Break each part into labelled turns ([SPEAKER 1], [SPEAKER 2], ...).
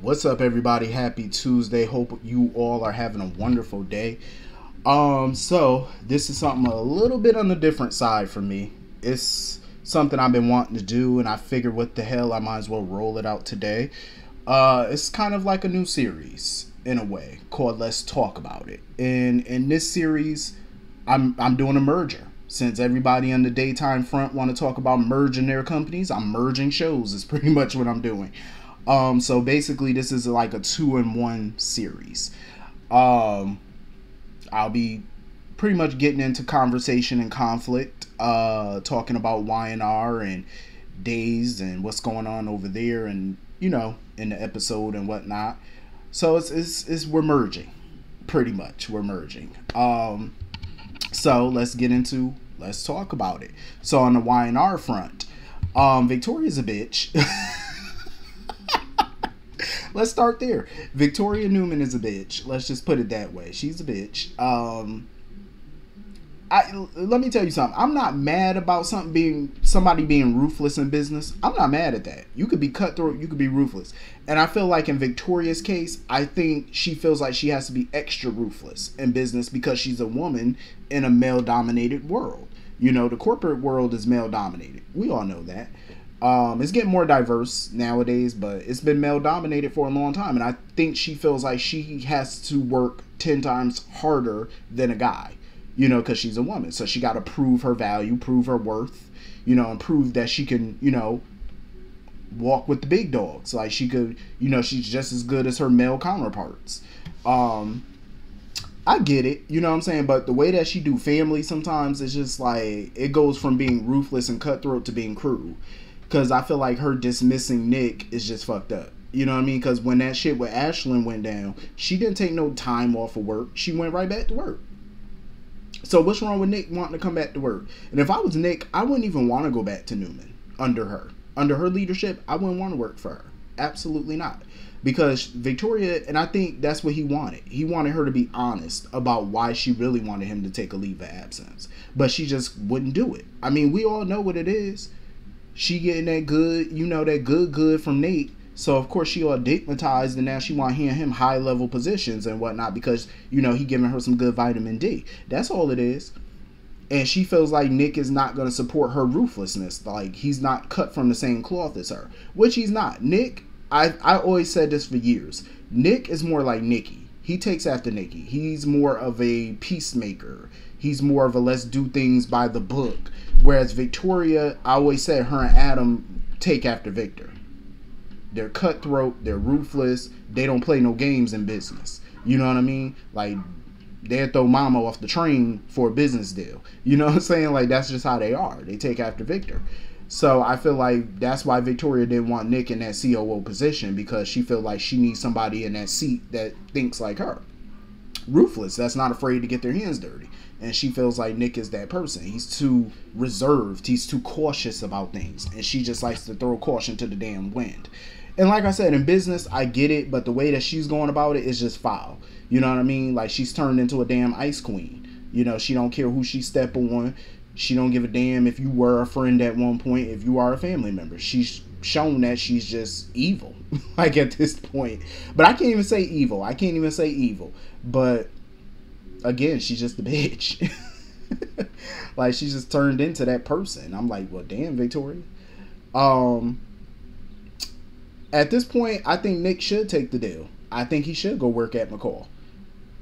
[SPEAKER 1] What's up, everybody? Happy Tuesday. Hope you all are having a wonderful day. So this is something a little bit on the different side for me. It's something I've been wanting to do, and I figured, what the hell, I might as well roll it out today. It's kind of like a new series in a way called Let's Talk About It. And in this series, I'm doing a merger. Since everybody on the daytime front want to talk about merging their companies, I'm merging shows. Is pretty much what I'm doing. So basically, this is like a 2-in-1 series. I'll be pretty much getting into conversation and conflict, talking about Y&R and Days and what's going on over there, and in the episode and whatnot. So it's we're merging, pretty much. We're merging. So let's talk about it. So on the Y&R front, Victoria's a bitch. Let's start there. Victoria Newman is a bitch. Let's just put it that way. She's a bitch. Let me tell you something. I'm not mad about somebody being ruthless in business. I'm not mad at that. You could be cutthroat. You could be ruthless. And I feel like in Victoria's case, I think she feels like she has to be extra ruthless in business because she's a woman in a male-dominated world. The corporate world is male-dominated. We all know that. It's getting more diverse nowadays, but it's been male dominated for a long time, and I think she feels like she has to work 10 times harder than a guy, because she's a woman. So she got to prove her value, prove her worth, and prove that she can, walk with the big dogs. Like she could, she's just as good as her male counterparts. I get it, you know what I'm saying? But the way that she do family sometimes, it's just like, it goes from being ruthless and cutthroat to being cruel. Because I feel like her dismissing Nick is just fucked up. You know what I mean? Because when that shit with Ashlyn went down, she didn't take no time off of work. She went right back to work. So what's wrong with Nick wanting to come back to work? And if I was Nick, I wouldn't even want to go back to Newman under her. Under her leadership, I wouldn't want to work for her. Absolutely not. Because Victoria, and I think that's what he wanted. He wanted her to be honest about why she really wanted him to take a leave of absence. But she just wouldn't do it. I mean, we all know what it is. She getting that good, that good from Nate. So, of course, she all digmatized, and now she want him high-level positions and whatnot because, he giving her some good vitamin D. That's all it is. And she feels like Nick is not going to support her ruthlessness. Like, he's not cut from the same cloth as her, which he's not. Nick, I always said this for years. Nick is more like Nikki. He takes after Nikki. He's more of a peacemaker. He's more of a let's do things by the book. Whereas Victoria, I always said her and Adam take after Victor. They're cutthroat. They're ruthless. They don't play no games in business. You know what I mean? Like, they'll throw mama off the train for a business deal. You know what I'm saying? Like, that's just how they are. They take after Victor. So I feel like that's why Victoria didn't want Nick in that COO position, because she felt like she needs somebody in that seat that thinks like her. Ruthless. That's not afraid to get their hands dirty. And she feels like Nick is that person. He's too reserved. He's too cautious about things. And she just likes to throw caution to the damn wind. And like I said, in business, I get it. But the way that she's going about it is just foul. You know what I mean? Like, she's turned into a damn ice queen. She don't care who she step on. She don't give a damn if you were a friend at one point, if you are a family member. She's shown that she's just evil. Like, at this point. But I can't even say evil. But again, she's just a bitch. Like, she just turned into that person. I'm like, well, damn, Victoria. At this point, I think Nick should take the deal. I think he should go work at McCall.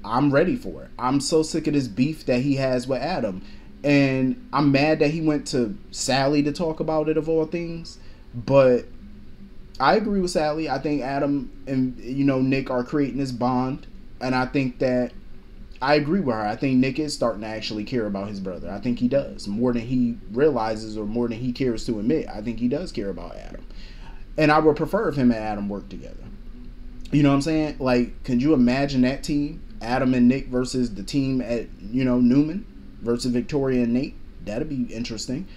[SPEAKER 1] I'm ready for it. I'm so sick of this beef that he has with Adam. And I'm mad that he went to Sally to talk about it, of all things. But I agree with Sally. I think Adam and, Nick are creating this bond. And I think that I agree with her. I think Nick is starting to actually care about his brother. I think he does. More than he realizes or more than he cares to admit. I think he does care about Adam. And I would prefer if him and Adam worked together. You know what I'm saying? Like, could you imagine that team? Adam and Nick versus the team at, Newman versus Victoria and Nate? That'd be interesting.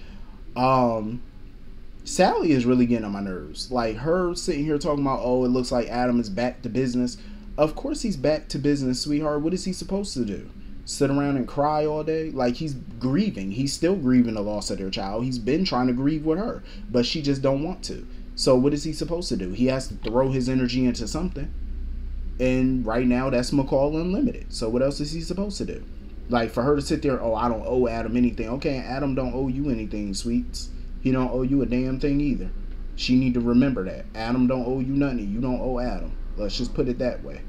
[SPEAKER 1] Sally is really getting on my nerves. Like, her sitting here talking about, oh, it looks like Adam is back to business. Of course he's back to business, sweetheart. What is he supposed to do? Sit around and cry all day? Like, he's grieving. He's still grieving the loss of their child. He's been trying to grieve with her, but she just don't want to. So what is he supposed to do? He has to throw his energy into something. And right now, that's McCall Unlimited. So what else is he supposed to do? Like, for her to sit there, oh, I don't owe Adam anything. Okay, Adam don't owe you anything, sweets. He don't owe you a damn thing either. She need to remember that. Adam don't owe you nothing. You don't owe Adam. Let's just put it that way.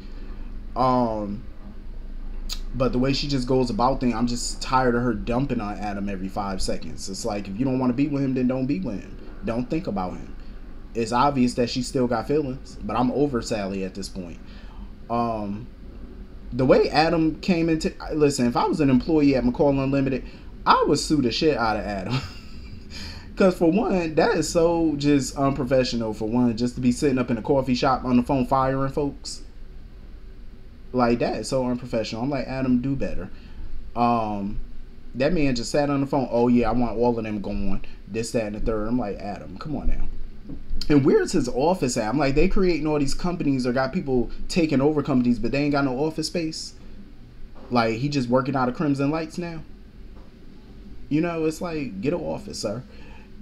[SPEAKER 1] But the way she just goes about things, I'm just tired of her dumping on Adam every 5 seconds. It's like, if you don't want to be with him, then don't be with him. Don't think about him. It's obvious that she still got feelings, but I'm over Sally at this point. The way Adam came into... Listen, if I was an employee at McCall Unlimited, I would sue the shit out of Adam. Because for one, that is so just unprofessional, for one, just to be sitting up in a coffee shop on the phone firing folks. Like, that is so unprofessional. I'm like, Adam, do better. That man just sat on the phone. Oh, yeah, I want all of them going. This, that, and the third. I'm like, Adam, come on now. And where's his office at? I'm like, they creating all these companies or got people taking over companies, but they ain't got no office space. Like, he just working out of Crimson Lights now. You know, it's like, get an office, sir.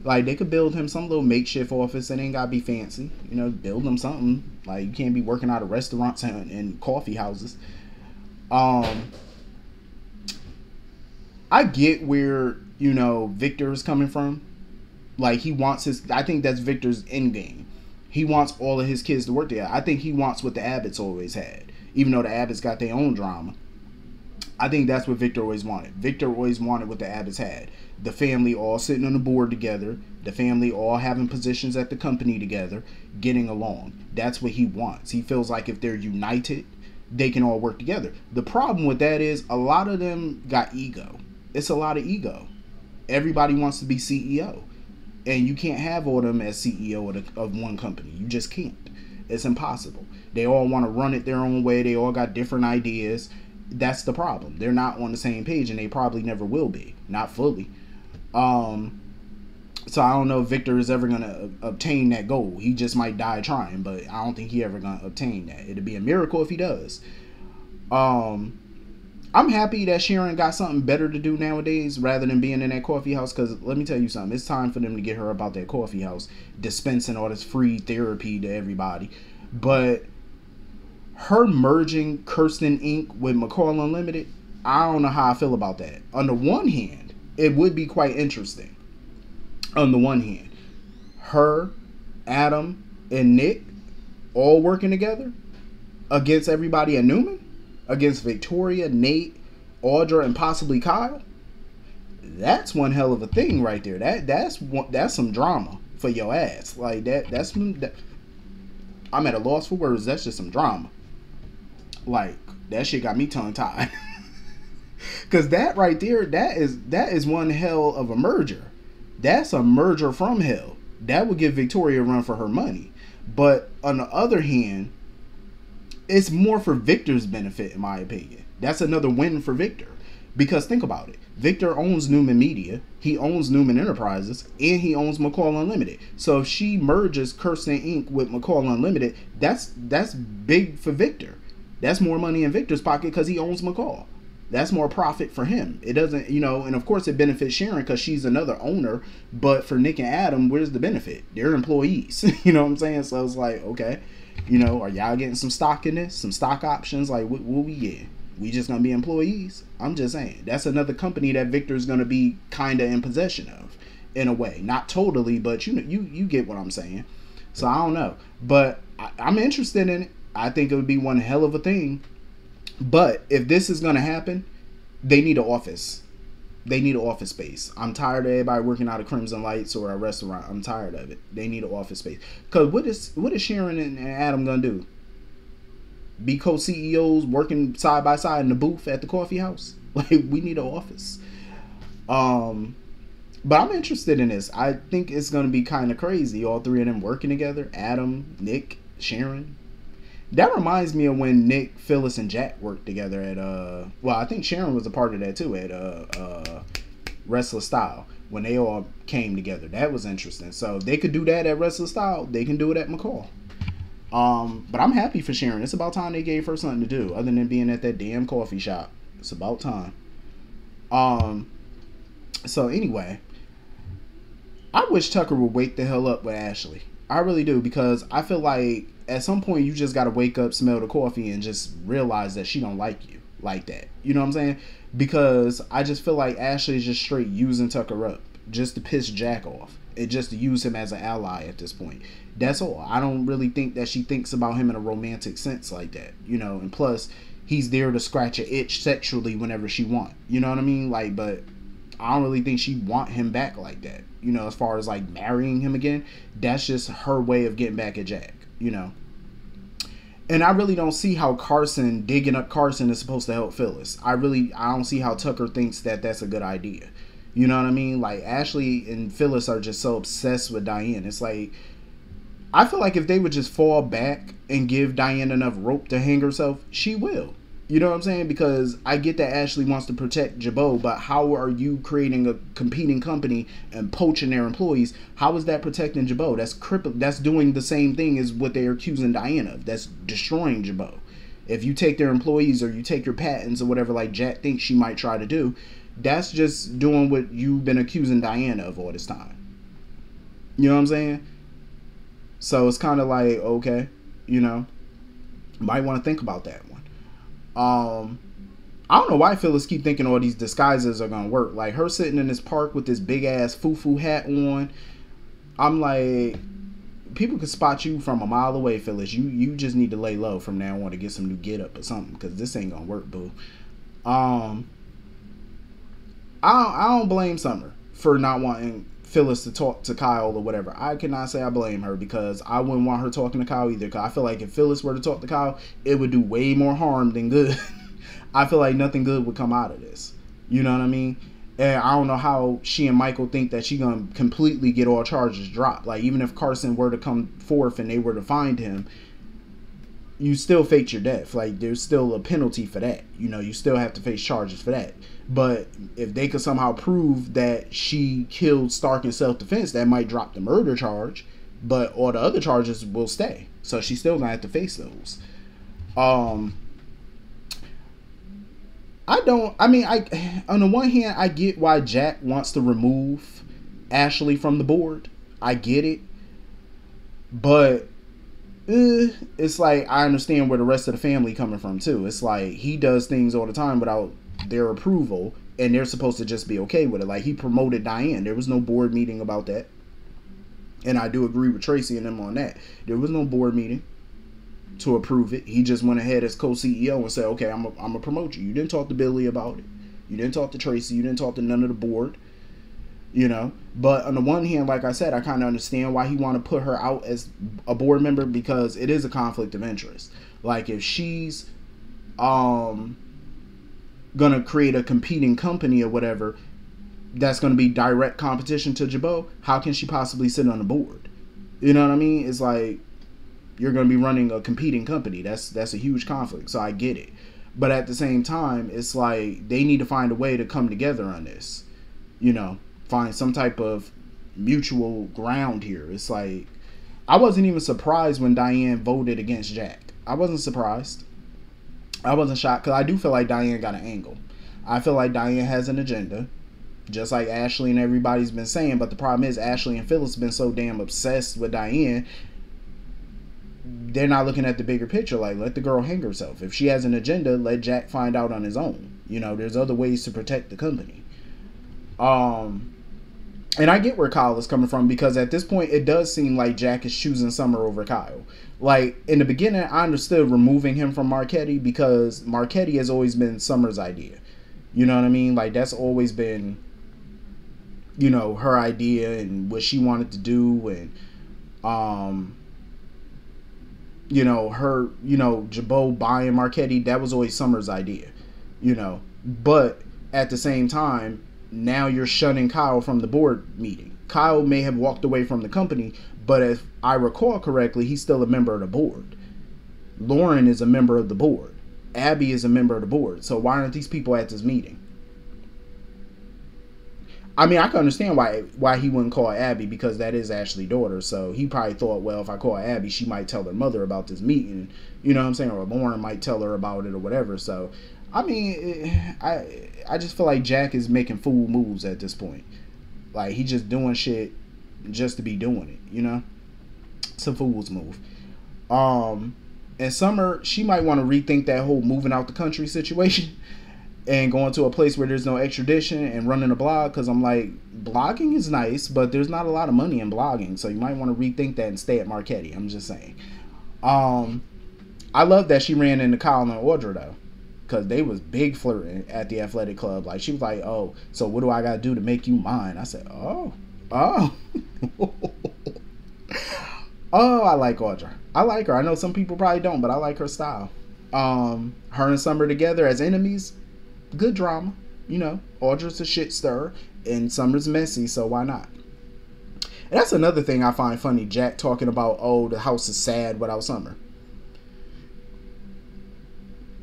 [SPEAKER 1] Like, they could build him some little makeshift office. It ain't gotta be fancy. You know, build him something. Like, you can't be working out of restaurants and coffee houses. I get where, you know, Victor is coming from. Like, he wants his... I think that's Victor's end game. He wants all of his kids to work there. I think he wants what the Abbotts always had. Even though the Abbotts got their own drama. I think that's what Victor always wanted. Victor always wanted what the Abbotts had. The family all sitting on the board together. The family all having positions at the company together. Getting along. That's what he wants. He feels like if they're united, they can all work together. The problem with that is a lot of them got ego. It's a lot of ego. Everybody wants to be CEO. And you can't have all of them as CEO of one company. You just can't. It's impossible. They all want to run it their own way. They all got different ideas. That's the problem. They're not on the same page, and they probably never will be. Not fully. So I don't know if Victor is ever going to obtain that goal. He just might die trying, but I don't think he ever going to obtain that. It'd be a miracle if he does. I'm happy that Sharon got something better to do nowadays rather than being in that coffee house, because let me tell you something. It's time for them to get her about that coffee house, dispensing all this free therapy to everybody. But her merging Kirsten Inc. with McCall Unlimited, I don't know how I feel about that. On the one hand, it would be quite interesting. On the one hand, her, Adam, and Nick all working together against everybody at Newman, against Victoria, Nate, Audra, and possibly Kyle. That's one hell of a thing right there. That's some drama for your ass. Like that's I'm at a loss for words. That's just some drama. Like, that shit got me tongue tied. Cause that right there, that is one hell of a merger. That's a merger from hell. That would give Victoria a run for her money. But on the other hand, it's more for Victor's benefit, in my opinion. That's another win for Victor. Because think about it. Victor owns Newman Media, he owns Newman Enterprises, and he owns McCall Unlimited. So if she merges Kirsten Inc. with McCall Unlimited, that's big for Victor. That's more money in Victor's pocket because he owns McCall. That's more profit for him. It doesn't, you know, and of course it benefits Sharon because she's another owner. But for Nick and Adam, where's the benefit? They're employees. You know what I'm saying? So it's like, okay, you know, are y'all getting some stock in this? Some stock options? Like, what we get? We just gonna be employees? I'm just saying. That's another company that Victor's gonna be kind of in possession of, in a way. Not totally, but you get what I'm saying. So I don't know. But I'm interested in it. I think it would be one hell of a thing. But if this is going to happen, they need an office. They need an office space. I'm tired of everybody working out of Crimson Lights or a restaurant. I'm tired of it. They need an office space. Because what is Sharon and Adam going to do? Be co-CEOs working side by side in the booth at the coffee house? Like, we need an office. But I'm interested in this. I think it's going to be kind of crazy. All three of them working together. Adam, Nick, Sharon. That reminds me of when Nick, Phyllis, and Jack worked together at well, I think Sharon was a part of that too at Restless Style, when they all came together. That was interesting. So if they could do that at Restless Style, they can do it at McCall. But I'm happy for Sharon. It's about time they gave her something to do other than being at that damn coffee shop. It's about time. So anyway, I wish Tucker would wake the hell up with Ashley. I really do, because I feel like at some point you just gotta wake up, smell the coffee, and just realize that she don't like you like that. You know what I'm saying? Because I just feel like Ashley is just straight using Tucker up just to piss Jack off. It just to use him as an ally at this point. That's all. I don't really think that she thinks about him in a romantic sense like that. You know, and plus he's there to scratch an itch sexually whenever she want. You know what I mean? Like, but I don't really think she want him back like that. You know, as far as like marrying him again, that's just her way of getting back at Jack. You know. And I really don't see how Carson, digging up Carson, is supposed to help Phyllis. I don't see how Tucker thinks that that's a good idea. You know what I mean? Like, Ashley and Phyllis are just so obsessed with Diane. It's like, I feel like if they would just fall back and give Diane enough rope to hang herself, she will. You know what I'm saying? Because I get that Ashley wants to protect Jabot, but how are you creating a competing company and poaching their employees? How is that protecting Jabot? That's doing the same thing as what they're accusing Diane of. That's destroying Jabot. If you take their employees or you take your patents or whatever, like Jack thinks she might try to do, that's just doing what you've been accusing Diane of all this time. You know what I'm saying? So it's kind of like, okay, you know, might want to think about that one. I don't know why Phyllis keep thinking all these disguises are gonna work. Like her sitting in this park with this big ass foo-foo hat on. I'm like, people can spot you from a mile away, Phyllis. You just need to lay low from now on to get some new get up or something, because this ain't gonna work, boo. I don't blame Summer for not wanting Phyllis to talk to Kyle or whatever. I cannot say I blame her, because I wouldn't want her talking to Kyle either. Because I feel like if Phyllis were to talk to Kyle, it would do way more harm than good. I feel like nothing good would come out of this. You know what I mean? And I don't know how she and Michael think that she gonna completely get all charges dropped. Like, even if Carson were to come forth and they were to find him, you still faked your death. Like, there's still a penalty for that. You know, you still have to face charges for that. But if they could somehow prove that she killed Stark in self-defense, that might drop the murder charge, but all the other charges will stay. So she's still gonna have to face those. On the one hand, I get why Jack wants to remove Ashley from the board. I get it. But it's like, I understand where the rest of the family coming from too. It's like, he does things all the time without their approval, and they're supposed to just be okay with it. Like, he promoted Diane. There was no board meeting about that. And I do agree with Tracy and them on that. There was no board meeting to approve it. He just went ahead as co-CEO and said, okay, I'm gonna promote you. You didn't talk to Billy about it. You didn't talk to Tracy. You didn't talk to none of the board. You know? But on the one hand, like I said, I kind of understand why he want to put her out as a board member, because it is a conflict of interest. Like, if she's gonna create a competing company or whatever that's gonna be direct competition to Jabot, how can she possibly sit on the board? You know what I mean? It's like, you're gonna be running a competing company. That's a huge conflict. So I get it. But at the same time, it's like, they need to find a way to come together on this. You know, find some type of mutual ground here. It's like, I wasn't even surprised when Diane voted against Jack. I wasn't surprised. I wasn't shocked, because I do feel like Diane got an angle. I feel like Diane has an agenda, just like Ashley and everybody's been saying. But the problem is, Ashley and Phyllis have been so damn obsessed with Diane, they're not looking at the bigger picture. Like, let the girl hang herself. If she has an agenda, let Jack find out on his own. You know, there's other ways to protect the company. And I get where Kyle is coming from, because at this point, it does seem like Jack is choosing Summer over Kyle. Like, in the beginning, I understood removing him from Marchetti, because Marchetti has always been Summer's idea. You know what I mean? Like, that's always been, you know, her idea and what she wanted to do. And, you know, her, you know, Jabot buying Marchetti, that was always Summer's idea. You know, but at the same time, now you're shunning Kyle from the board meeting. Kyle may have walked away from the company, but if I recall correctly, he's still a member of the board. Lauren is a member of the board. Abby is a member of the board. So why aren't these people at this meeting? I mean, I can understand why he wouldn't call Abby, because that is Ashley's daughter. So he probably thought, well, if I call Abby, she might tell her mother about this meeting. You know what I'm saying? Or Lauren might tell her about it or whatever. So, I mean, I just feel like Jack is making fool moves at this point. Like, he just doing shit just to be doing it, you know? It's a fool's move. And Summer, she might want to rethink that whole moving out the country situation and going to a place where there's no extradition and running a blog. Because I'm like, blogging is nice, but there's not a lot of money in blogging, so you might want to rethink that and stay at Marquette. I'm just saying. I love that she ran into Kyle and Audra though, because they was big flirting at the athletic club. Like, she was like, oh, so what do I gotta do to make you mine? I said, oh oh I like Audra. I like her. I know some people probably don't, but I like her style. Her and Summer together as enemies, good drama. You know, Audra's a shit stirrer and Summer's messy, so why not? And that's another thing I find funny, Jack talking about, oh, the house is sad without Summer.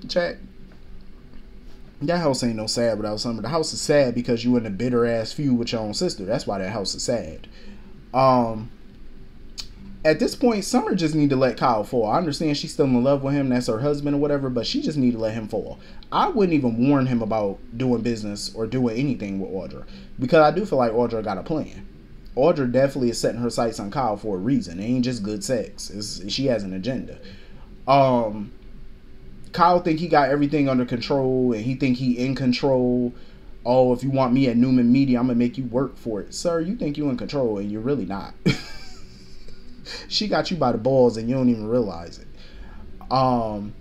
[SPEAKER 1] Jack, that house ain't no sad without Summer. The house is sad because you in a bitter ass feud with your own sister. That's why that house is sad. At this point, Summer just need to let Kyle fall. I understand she's still in love with him, that's her husband or whatever, but she just need to let him fall. I wouldn't even warn him about doing business or doing anything with Audra, because I do feel like Audra got a plan. Audra definitely is setting her sights on Kyle for a reason. It ain't just good sex. She has an agenda. Kyle think he got everything under control, and he think he in control. Oh, if you want me at Newman Media, I'm gonna make you work for it. Sir, you think you in control, and you're really not. She got you by the balls, and you don't even realize it.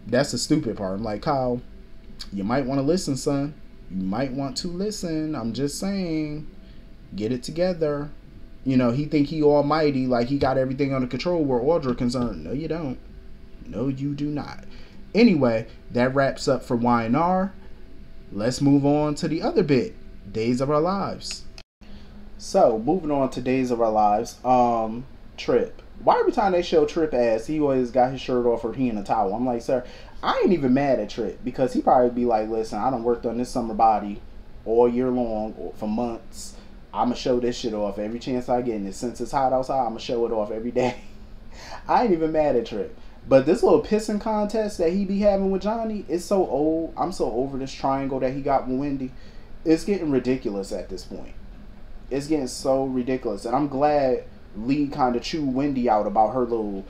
[SPEAKER 1] That's the stupid part. I'm like, Kyle, you might want to listen, son. You might want to listen. I'm just saying, get it together. You know, he think he almighty, like he got everything under control where Audra concerned. No, you don't. No, you do not. Anyway, that wraps up for Y&R. Let's move on to the other bit, Days of Our Lives. So, moving on to Days of Our Lives. Trip. Why every time they show Trip ass, he always got his shirt off or he in a towel? I'm like, sir, I ain't even mad at Trip, because he probably be like, listen, I done worked on this summer body all year long or for months. I'ma show this shit off every chance I get, and since it's hot outside, I'ma show it off every day. I ain't even mad at Trip. But this little pissing contest that he be having with Johnny, it's so old. I'm so over this triangle that he got with Wendy. It's getting ridiculous at this point. It's getting so ridiculous. And I'm glad Lee kind of chewed Wendy out about her little,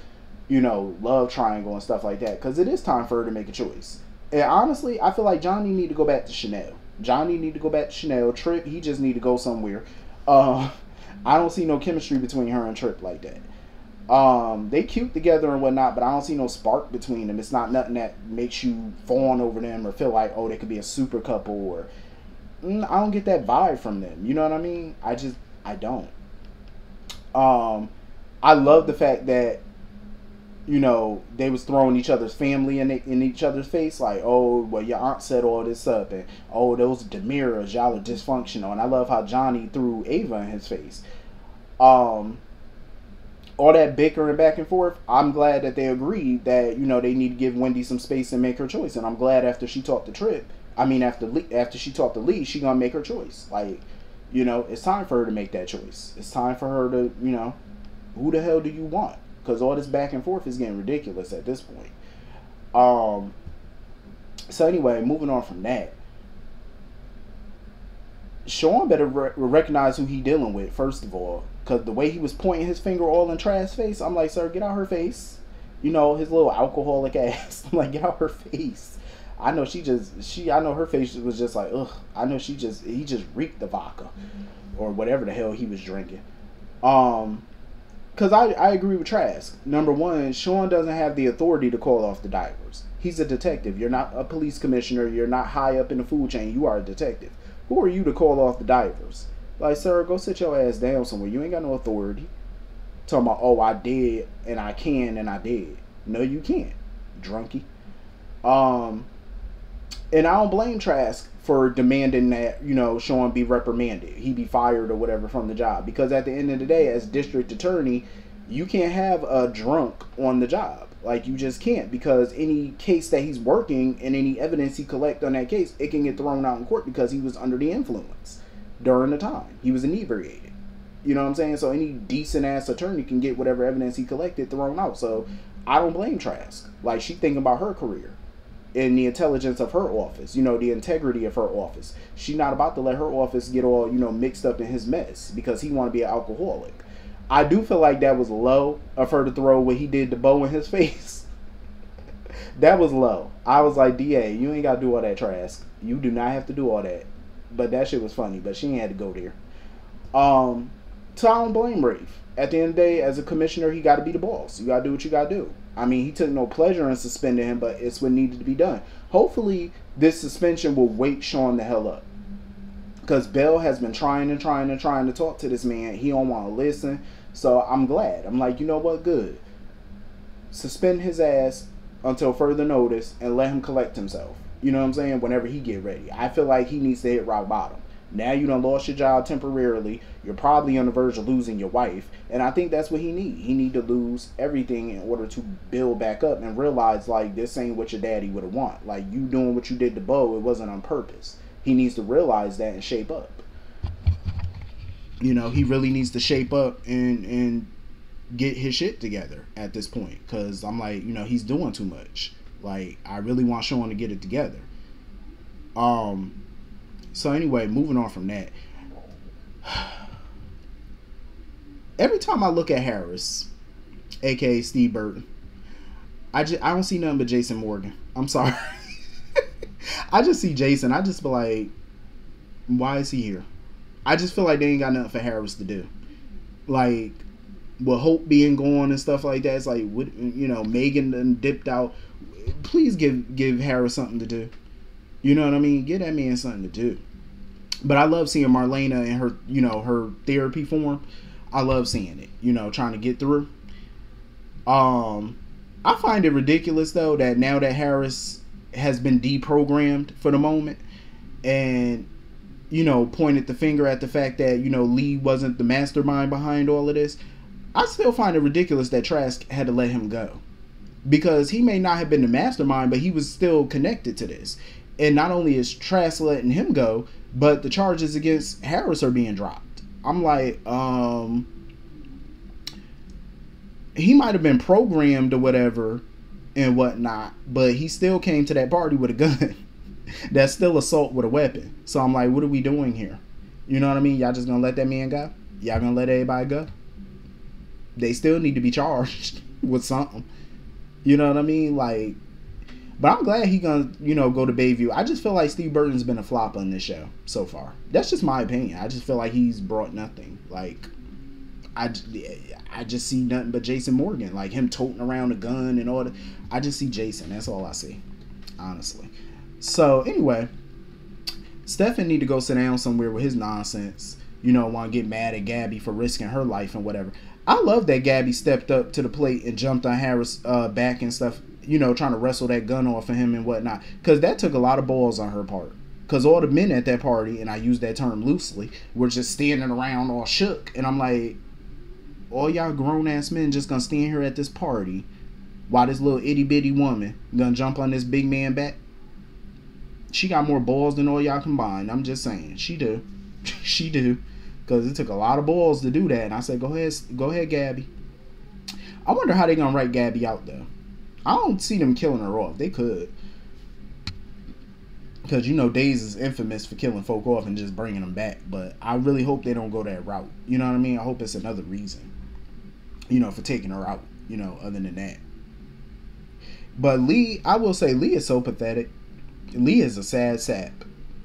[SPEAKER 1] you know, love triangle and stuff like that. Because it is time for her to make a choice. And honestly, I feel like Johnny need to go back to Chanel. Johnny need to go back to Chanel. Trip, he just need to go somewhere. I don't see no chemistry between her and Trip like that. They cute together and whatnot, but I don't see no spark between them. It's not nothing that makes you fawn over them or feel like, oh, they could be a super couple, or I don't get that vibe from them. You know what I mean? I don't. I love the fact that, you know, they was throwing each other's family in each other's face, like, oh, well, your aunt set all this up, and oh, those Demiras, y'all are dysfunctional. And I love how Johnny threw Ava in his face. All that bickering back and forth, I'm glad that they agreed that, you know, they need to give Wendy some space and make her choice. And I'm glad after she talked to Trip, after she talked to Lee, she gonna make her choice. Like, you know, it's time for her to make that choice. It's time for her to, you know, who the hell do you want? Because all this back and forth is getting ridiculous at this point. So anyway, moving on from that, Sean better recognize who he dealing with, first of all. Because the way he was pointing his finger all in Trask's face, I'm like, sir, get out her face. You know, his little alcoholic ass. I'm like, get out her face. I know I know her face was just like, ugh. I know he just reeked the vodka. Or whatever the hell he was drinking. Because I agree with Trask. Number one, Sean doesn't have the authority to call off the divers. He's a detective. You're not a police commissioner. You're not high up in the food chain. You are a detective. Who are you to call off the divers? Like, sir, go sit your ass down somewhere. You ain't got no authority. Talking about, oh, I did, and I can, and I did. No, you can't, drunkie. And I don't blame Trask for demanding that, you know, Sean be reprimanded. He be fired or whatever from the job. Because at the end of the day, as district attorney, you can't have a drunk on the job. Like, you just can't. Because any case that he's working and any evidence he collect on that case, it can get thrown out in court because he was under the influence during the time. He was inebriated. You know what I'm saying? So any decent ass attorney can get whatever evidence he collected thrown out. So I don't blame Trask. Like, she thinking about her career and the intelligence of her office, you know, the integrity of her office. She not about to let her office get all, you know, mixed up in his mess because he want to be an alcoholic. I do feel like that was low of her to throw what he did to Bo in his face. That was low. I was like, DA, you ain't got to do all that trash. You do not have to do all that. But that shit was funny. But she ain't had to go there. So I don't blame Rafe. At the end of the day, as a commissioner, he got to be the boss. You got to do what you got to do. I mean, he took no pleasure in suspending him, but it's what needed to be done. Hopefully, this suspension will wake Sean the hell up. Because Bell has been trying to talk to this man. He don't want to listen. So I'm glad. I'm like, you know what? Good. Suspend his ass until further notice and let him collect himself. You know what I'm saying? Whenever he get ready. I feel like he needs to hit rock bottom. Now you done lost your job temporarily. You're probably on the verge of losing your wife. And I think that's what he need. He need to lose everything in order to build back up and realize, like, this ain't what your daddy would have want. Like, you doing what you did to Bo, it wasn't on purpose. He needs to realize that and shape up. You know, he really needs to shape up and get his shit together at this point. Because I'm like, you know, he's doing too much. Like, I really want Sean to get it together. So anyway, moving on from that. Every time I look at Harris, aka Steve Burton, I don't see nothing but Jason Morgan. I'm sorry. I just see Jason. I just feel like, why is he here? I just feel like they ain't got nothing for Harris to do. Like, with Hope being gone and stuff like that, it's like, what, you know, Megan done dipped out. Please give Harris something to do. You know what I mean? Give that man something to do. But I love seeing Marlena in her, you know, her therapy form. I love seeing it, you know, trying to get through. I find it ridiculous, though, that now that Harris has been deprogrammed for the moment and, you know, pointed the finger at the fact that, you know, Lee wasn't the mastermind behind all of this, I still find it ridiculous that Trask had to let him go. Because he may not have been the mastermind, but he was still connected to this. And not only is Trask letting him go, but the charges against Harris are being dropped. I'm like, he might have been programmed or whatever and whatnot, but he still came to that party with a gun. That's still assault with a weapon. So I'm like, what are we doing here? You know what I mean? Y'all just gonna let that man go? Y'all gonna let everybody go? They still need to be charged with something. You know what I mean? Like, but I'm glad he gonna, you know, go to Bayview. I just feel like Steve Burton's been a flop on this show so far. That's just my opinion. I just feel like he's brought nothing. Like, I just see nothing but Jason Morgan. Like, him toting around a gun and all that. I just see Jason. That's all I see, honestly. So, anyway, Stefan need to go sit down somewhere with his nonsense. You know, want to get mad at Gabby for risking her life and whatever. I love that Gabby stepped up to the plate and jumped on Harris' back and stuff, you know, trying to wrestle that gun off of him and whatnot. Because that took a lot of balls on her part. Because all the men at that party, and I use that term loosely, were just standing around all shook. And I'm like, all y'all grown-ass men just gonna stand here at this party while this little itty-bitty woman gonna jump on this big man back? She got more balls than all y'all combined. I'm just saying. She do. She do. Because it took a lot of balls to do that. And I said, go ahead, Gabby. I wonder how they gonna write Gabby out, though. I don't see them killing her off. They could. Because, you know, Days is infamous for killing folk off and just bringing them back. But I really hope they don't go that route. You know what I mean? I hope it's another reason, you know, for taking her out, you know, other than that. But Lee, I will say, Lee is so pathetic. Lee is a sad sap.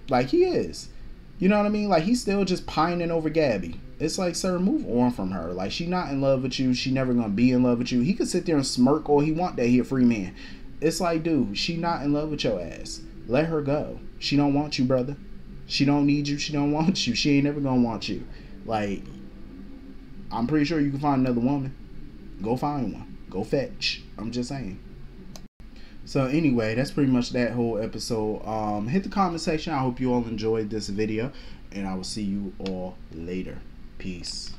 [SPEAKER 1] Like, he is. You know what I mean? Like, he's still just pining over Gabby. It's like, sir, move on from her. Like, she not in love with you. She never gonna be in love with you. He could sit there and smirk all he want that he a free man. It's like, dude, she not in love with your ass. Let her go. She don't want you, brother. She don't need you. She don't want you. She ain't never gonna want you. Like, I'm pretty sure you can find another woman. Go find one. Go fetch. I'm just saying. So anyway, that's pretty much that whole episode. Hit the comment section. I hope you all enjoyed this video, and I will see you all later. Peace.